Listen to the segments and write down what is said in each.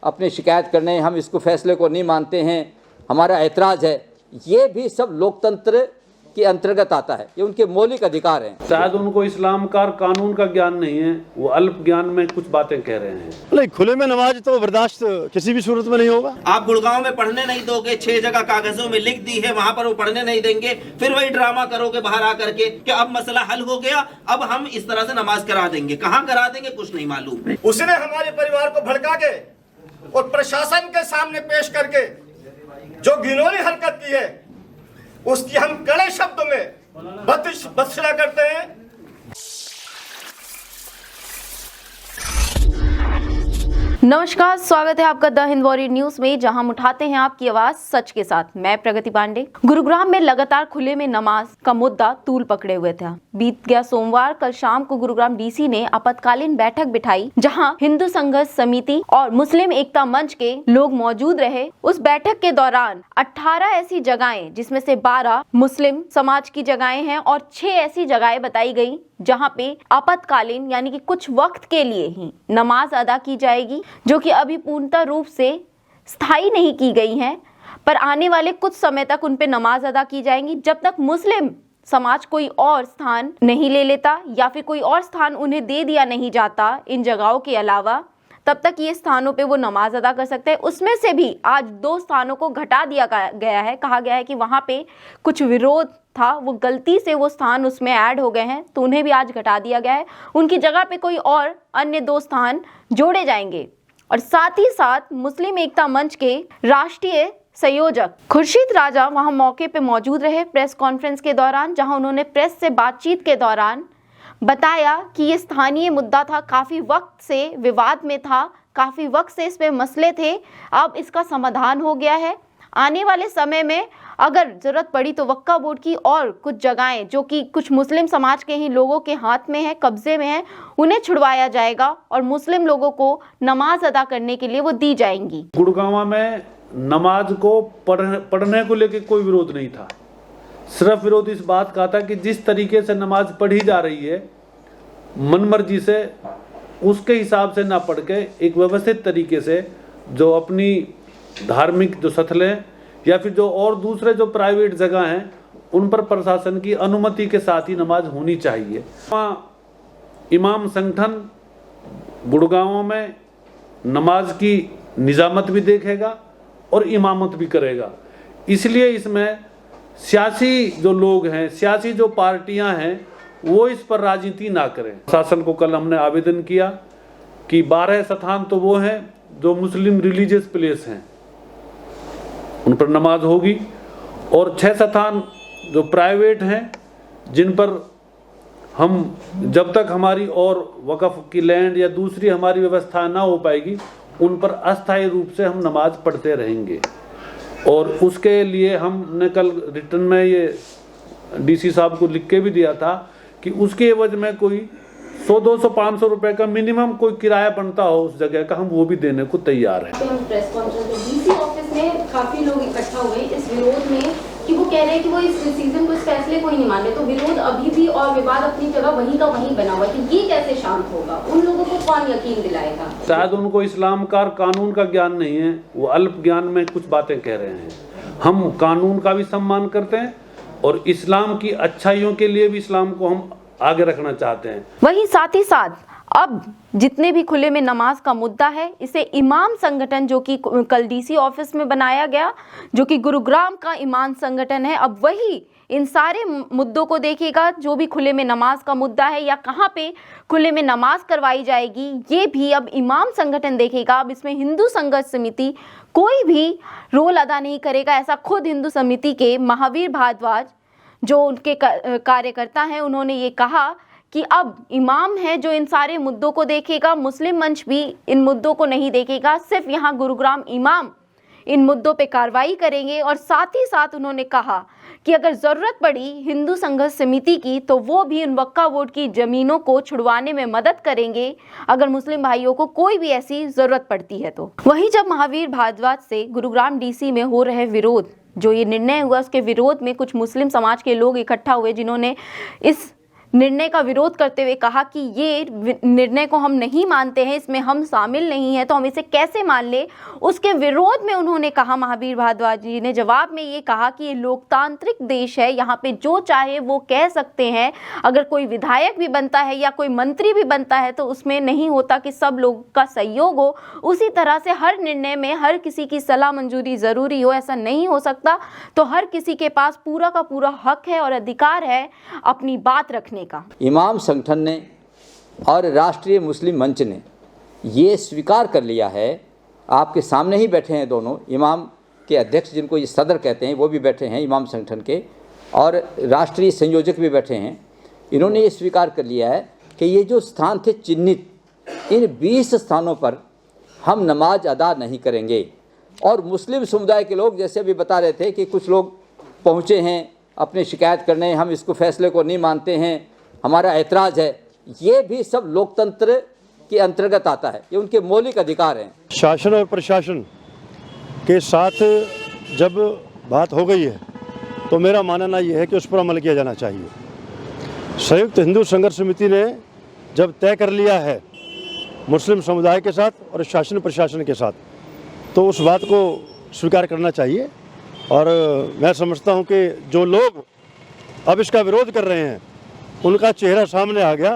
अपनी शिकायत करने, हम इसको फैसले को नहीं मानते हैं, हमारा ऐतराज़ है, ये भी सब लोकतंत्र के अंतर्गत आता है, ये उनके मौलिक अधिकार हैं। शायद उनको इस्लाम का कानून का ज्ञान नहीं है, वो अल्प ज्ञान में कुछ बातें कह रहे हैं। नहीं, खुले में नमाज तो बर्दाश्त किसी भी सूरत में नहीं होगा। आप गुड़गांव में पढ़ने नहीं दोगे, 6 जगह कागजों में लिख दी है, वहाँ पर वो पढ़ने नहीं देंगे, फिर वही ड्रामा करोगे बाहर आकर के कि अब मसला हल हो गया, अब हम इस तरह से नमाज करा देंगे। कहाँ करा देंगे कुछ नहीं मालूम। उसने हमारे परिवार को भड़का के और प्रशासन के सामने पेश करके जो घिनौनी हरकत की है, उसकी हम कड़े शब्दों में बदसला करते हैं। नमस्कार, स्वागत है आपका द हिंद वॉरियर न्यूज में, जहां हम उठाते हैं आपकी आवाज सच के साथ। मैं प्रगति पांडे। गुरुग्राम में लगातार खुले में नमाज का मुद्दा तूल पकड़े हुए था। बीत गया सोमवार कल शाम को गुरुग्राम डीसी ने आपातकालीन बैठक बिठाई, जहां हिंदू संघर्ष समिति और मुस्लिम एकता मंच के लोग मौजूद रहे। उस बैठक के दौरान 18 ऐसी जगहें, जिसमें से 12 मुस्लिम समाज की जगहें हैं और 6 ऐसी जगहें बताई गई जहां पे आपातकालीन यानी कि कुछ वक्त के लिए ही नमाज अदा की जाएगी, जो कि अभी पूर्णतः रूप से स्थायी नहीं की गई हैं, पर आने वाले कुछ समय तक उन पे नमाज अदा की जाएंगी, जब तक मुस्लिम समाज कोई और स्थान नहीं ले लेता या फिर कोई और स्थान उन्हें दे दिया नहीं जाता इन जगहों के अलावा, तब तक ये स्थानों पे वो नमाज अदा कर सकते हैं। उसमें से भी आज 2 स्थानों को घटा दिया गया है। कहा गया है कि वहाँ पे कुछ विरोध था, वो गलती से वो स्थान उसमें ऐड हो गए हैं, तो उन्हें भी आज घटा दिया गया है। उनकी जगह पे कोई और अन्य 2 स्थान जोड़े जाएंगे। और साथ ही साथ मुस्लिम एकता मंच के राष्ट्रीय संयोजक खुर्शीद राजा वहाँ मौके पे मौजूद रहे प्रेस कॉन्फ्रेंस के दौरान, जहाँ उन्होंने प्रेस से बातचीत के दौरान बताया कि ये स्थानीय मुद्दा था, काफ़ी वक्त से विवाद में था, काफ़ी वक्त से इसमें मसले थे, अब इसका समाधान हो गया है। आने वाले समय में अगर ज़रूरत पड़ी तो वक्फ बोर्ड की और कुछ जगहें जो कि कुछ मुस्लिम समाज के ही लोगों के हाथ में है, कब्जे में है, उन्हें छुड़वाया जाएगा और मुस्लिम लोगों को नमाज अदा करने के लिए वो दी जाएंगी। गुड़गांव में नमाज को पढ़ने को लेकर कोई विरोध नहीं था, सिर्फ विरोध इस बात का था कि जिस तरीके से नमाज पढ़ी जा रही है मनमर्जी से, उसके हिसाब से ना पढ़ के एक व्यवस्थित तरीके से, जो अपनी धार्मिक जो स्थलें या फिर जो और दूसरे जो प्राइवेट जगह हैं उन पर प्रशासन की अनुमति के साथ ही नमाज होनी चाहिए। इमाम संगठन गुड़गांव में नमाज की निजामत भी देखेगा और इमामत भी करेगा, इसलिए इसमें सियासी जो लोग हैं, सियासी जो पार्टियां हैं, वो इस पर राजनीति ना करें। प्रशासन को कल हमने आवेदन किया कि 12 स्थान तो वो हैं जो मुस्लिम रिलीजियस प्लेस हैं, उन पर नमाज होगी, और 6 स्थान जो प्राइवेट हैं, जिन पर हम जब तक हमारी और वक्फ की लैंड या दूसरी हमारी व्यवस्था ना हो पाएगी, उन पर अस्थायी रूप से हम नमाज पढ़ते रहेंगे। और उसके लिए हमने कल रिटर्न में ये डीसी साहब को लिख के भी दिया था कि उसके एवज में कोई 100, 200, 500 रुपए का मिनिमम कोई किराया बनता हो उस जगह का, हम वो भी देने को तैयार हैं। प्रेस कॉन्फ्रेंस में डीसी ऑफिस में काफी लोग इकट्ठा हुए इस विरोध में कि वो कह रहे हैं कि वो इस डिसीजन को, इस फैसले को ही नहीं मान रहे, तो विरोध अभी भी और विवाद अपनी जगह वहीं का वहीं बना हुआ है। ये कैसे शांत होगा? उन लोगों को कौन यकीन दिलाएगा? शायद उनको इस्लाम का कानून का ज्ञान नहीं है, वो अल्प ज्ञान में कुछ बातें कह रहे हैं। हम कानून का भी सम्मान करते हैं और इस्लाम की अच्छाइयों के लिए भी इस्लाम को हम आगे रखना चाहते हैं। वहीं साथ ही साथ अब जितने भी खुले में नमाज का मुद्दा है, इसे इमाम संगठन जो कि कल डीसी ऑफिस में बनाया गया, जो कि गुरुग्राम का इमाम संगठन है, अब वही इन सारे मुद्दों को देखेगा, जो भी खुले में नमाज का मुद्दा है या कहाँ पे खुले में नमाज करवाई जाएगी, ये भी अब इमाम संगठन देखेगा। अब इसमें हिंदू संघर्ष समिति कोई भी रोल अदा नहीं करेगा, ऐसा खुद हिंदू समिति के महावीर भारद्वाज जो उनके कार्यकर्ता हैं, उन्होंने ये कहा कि अब इमाम है जो इन सारे मुद्दों को देखेगा, मुस्लिम मंच भी इन मुद्दों को नहीं देखेगा, सिर्फ यहाँ गुरुग्राम इमाम इन मुद्दों पे कार्रवाई करेंगे। और साथ ही साथ उन्होंने कहा कि अगर ज़रूरत पड़ी हिंदू संघर्ष समिति की, तो वो भी उन वक्फ बोर्ड की ज़मीनों को छुड़वाने में मदद करेंगे अगर मुस्लिम भाइयों को कोई भी ऐसी ज़रूरत पड़ती है तो। वहीं जब महावीर भारद्वाज से गुरुग्राम डीसी में हो रहे विरोध, जो ये निर्णय हुआ, उसके विरोध में कुछ मुस्लिम समाज के लोग इकट्ठा हुए, जिन्होंने इस निर्णय का विरोध करते हुए कहा कि ये निर्णय को हम नहीं मानते हैं, इसमें हम शामिल नहीं हैं, तो हम इसे कैसे मान ले। उसके विरोध में उन्होंने कहा, महावीर भारद्वाज जी ने जवाब में ये कहा कि ये लोकतांत्रिक देश है, यहाँ पे जो चाहे वो कह सकते हैं। अगर कोई विधायक भी बनता है या कोई मंत्री भी बनता है तो उसमें नहीं होता कि सब लोगों का सहयोग हो। उसी तरह से हर निर्णय में हर किसी की सलाह मंजूरी ज़रूरी हो, ऐसा नहीं हो सकता। तो हर किसी के पास पूरा का पूरा हक है और अधिकार है अपनी बात रखने का। इमाम संगठन ने और राष्ट्रीय मुस्लिम मंच ने ये स्वीकार कर लिया है, आपके सामने ही बैठे हैं दोनों इमाम के अध्यक्ष, जिनको ये सदर कहते हैं, वो भी बैठे हैं इमाम संगठन के, और राष्ट्रीय संयोजक भी बैठे हैं। इन्होंने ये स्वीकार कर लिया है कि ये जो स्थान थे चिन्हित, इन 20 स्थानों पर हम नमाज अदा नहीं करेंगे। और मुस्लिम समुदाय के लोग, जैसे अभी बता रहे थे कि कुछ लोग पहुँचे हैं अपनी शिकायत करने, हम इसको फैसले को नहीं मानते हैं, हमारा ऐतराज़ है, ये भी सब लोकतंत्र के अंतर्गत आता है, ये उनके मौलिक अधिकार हैं। शासन और प्रशासन के साथ जब बात हो गई है तो मेरा मानना ये है कि उस पर अमल किया जाना चाहिए। संयुक्त हिंदू संघर्ष समिति ने जब तय कर लिया है मुस्लिम समुदाय के साथ और शासन प्रशासन के साथ, तो उस बात को स्वीकार करना चाहिए। और मैं समझता हूं कि जो लोग अब इसका विरोध कर रहे हैं उनका चेहरा सामने आ गया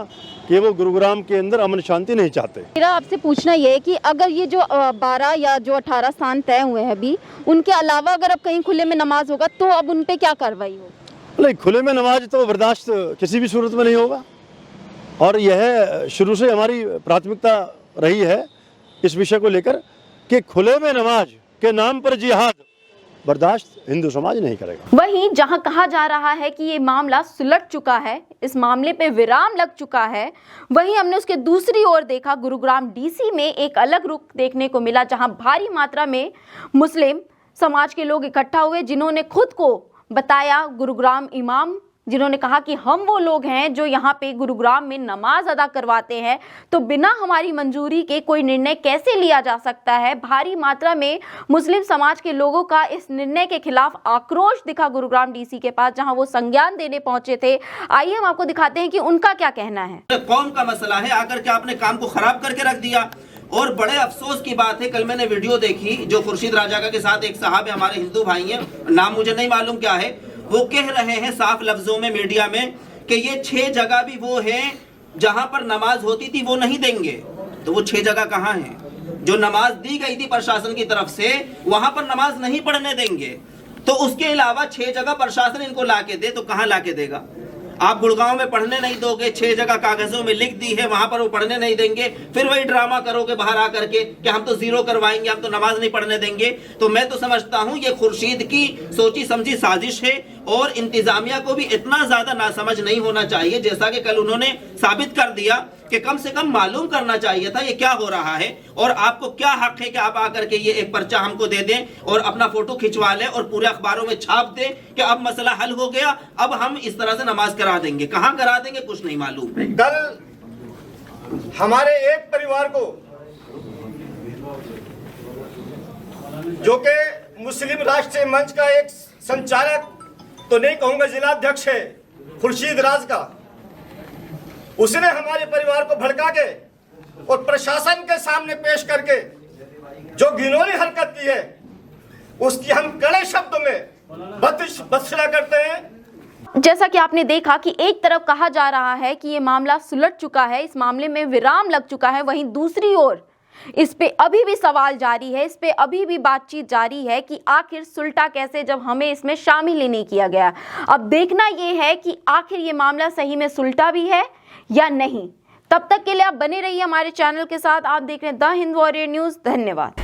कि वो गुरुग्राम के अंदर अमन शांति नहीं चाहते। मेरा आपसे पूछना ये है कि अगर ये जो 12 या जो 18 स्थान तय हुए हैं अभी, उनके अलावा अगर अब कहीं खुले में नमाज होगा तो अब उन पे क्या कार्रवाई होगी? नहीं, खुले में नमाज तो बर्दाश्त किसी भी सूरत में नहीं होगा, और यह शुरू से हमारी प्राथमिकता रही है इस विषय को लेकर कि खुले में नमाज के नाम पर जिहाद बर्दाश्त हिंदू समाज नहीं करेगा। वहीं जहां कहा जा रहा है कि ये मामला सुलट चुका है, इस मामले पे विराम लग चुका है, वहीं हमने उसके दूसरी ओर देखा गुरुग्राम डीसी में एक अलग रुख देखने को मिला, जहां भारी मात्रा में मुस्लिम समाज के लोग इकट्ठा हुए, जिन्होंने खुद को बताया गुरुग्राम इमाम, जिन्होंने कहा कि हम वो लोग हैं जो यहाँ पे गुरुग्राम में नमाज अदा करवाते हैं, तो बिना हमारी मंजूरी के कोई निर्णय कैसे लिया जा सकता है। भारी मात्रा में मुस्लिम समाज के लोगों का इस निर्णय के खिलाफ आक्रोश दिखा गुरुग्राम डीसी के पास, जहां वो संज्ञान देने पहुंचे थे। आइए हम आपको दिखाते हैं कि उनका क्या कहना है। कौम का मसला है, आकर के आपने काम को खराब करके रख दिया। और बड़े अफसोस की बात है, कल मैंने वीडियो देखी जो खुर्शीद राजा के साथ एक साहब है, हमारे हिंदू भाई हैं, नाम मुझे नहीं मालूम क्या है, वो कह रहे हैं साफ लफ्जों में मीडिया में कि ये 6 जगह भी वो हैं जहां पर नमाज होती थी, वो नहीं देंगे। तो वो 6 जगह कहां हैं जो नमाज दी गई थी प्रशासन की तरफ से, वहां पर नमाज नहीं पढ़ने देंगे। तो उसके अलावा 6 जगह प्रशासन इनको लाके दे, तो कहां लाके देगा? आप गुड़गांव में पढ़ने नहीं दोगे, 6 जगह कागजों में लिख दी है, वहां पर वो पढ़ने नहीं देंगे, फिर वही ड्रामा करोगे बाहर आकर के कि हम तो 0 करवाएंगे, हम तो नमाज नहीं पढ़ने देंगे। तो मैं तो समझता हूं ये खुर्शीद की सोची समझी साजिश है, और इंतजामिया को भी इतना ज्यादा नासमझ नहीं होना चाहिए, जैसा कि कल उन्होंने साबित कर दिया कि कम से कम मालूम करना चाहिए था ये क्या हो रहा है, और आपको क्या हक है कि आप आकर के ये एक पर्चा हमको दे दें और अपना फोटो खिंचवा लें और पूरे अखबारों में छाप दें कि अब मसला हल हो गया, अब हम इस तरह से नमाज करा देंगे। कहां करा देंगे कुछ नहीं मालूम। कल हमारे एक परिवार को, जो कि मुस्लिम राष्ट्रीय मंच का एक संचालक तो नहीं कहूंगा, जिलाध्यक्ष है खुर्शीद राज का, उसने हमारे परिवार को भड़का के और प्रशासन के सामने पेश करके जो घिनौनी हरकत की है उसकी हम कड़े शब्दों में भर्त्सना करते हैं। जैसा कि आपने देखा कि एक तरफ कहा जा रहा है कि ये मामला सुलट चुका है, इस मामले में विराम लग चुका है, वहीं दूसरी ओर इस पे अभी भी सवाल जारी है, इस पे अभी भी बातचीत जारी है कि आखिर सुलटा कैसे जब हमें इसमें शामिल ही नहीं किया गया। अब देखना ये है कि आखिर ये मामला सही में सुलटा भी है या नहीं। तब तक के लिए आप बने रहिए हमारे चैनल के साथ। आप देख रहे हैं द हिंद वॉरियर न्यूज़। धन्यवाद।